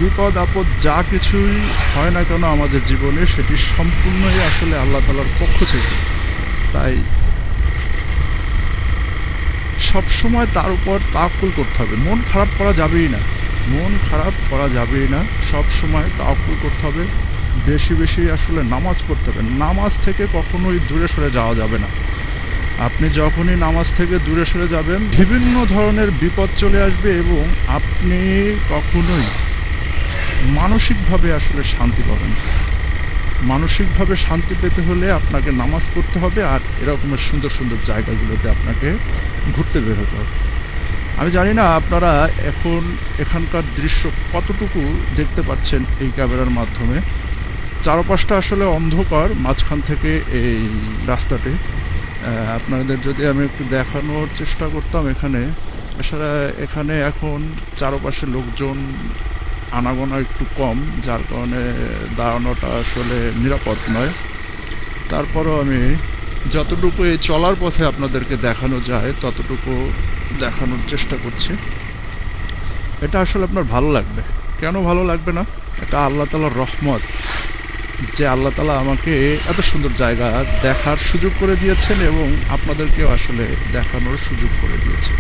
বিপদ আপদ যা কিছুই হয় না কেন আমাদের জীবনে, সেটি সম্পূর্ণই আসলে আল্লাহ তাআলার পক্ষ থেকে। তাই সবসময় তার উপর তাওয়াক্কুল করতে হবে। মন খারাপ করা যাবেই না, মন খারাপ করা যাবেই না, সবসময় তাওয়াক্কুল করতে হবে। বেশি বেশি আসলে নামাজ পড়তে হবে। নামাজ থেকে কখনোই দূরে সরে যাওয়া যাবে না। আপনি যখনই নামাজ থেকে দূরে সরে যাবেন, বিভিন্ন ধরনের বিপদ চলে আসবে এবং আপনি কখনোই মানসিকভাবে আসলে শান্তি পাবেন না। মানসিকভাবে শান্তি পেতে হলে আপনাকে নামাজ পড়তে হবে, আর এরকমের সুন্দর সুন্দর জায়গাগুলোতে আপনাকে ঘুরতে বের হতে হবে। আমি জানি না আপনারা এখন এখানকার দৃশ্য কতটুকু দেখতে পাচ্ছেন এই ক্যামেরার মাধ্যমে। চারপাশটা আসলে অন্ধকার, মাঝখান থেকে এই রাস্তাটি। আপনাদের যদি আমি একটু দেখানোর চেষ্টা করতাম, এখানে আসলে এখানে এখন চারপাশে লোকজন আনাগোনা একটু কম, যার কারণে দাঁড়ানোটা আসলে নিরাপদ নয়। তারপরও আমি যতটুকু এই চলার পথে আপনাদেরকে দেখানো যায় ততটুকু দেখানোর চেষ্টা করছি। এটা আসলে আপনার ভালো লাগবে। কেন ভালো লাগবে না? এটা আল্লাহ তাআলার রহমত, যে আল্লাহ তাআলা আমাকে এত সুন্দর জায়গা দেখার সুযোগ করে দিয়েছেন এবং আপনাদেরকেও আসলে দেখানোর সুযোগ করে দিয়েছেন।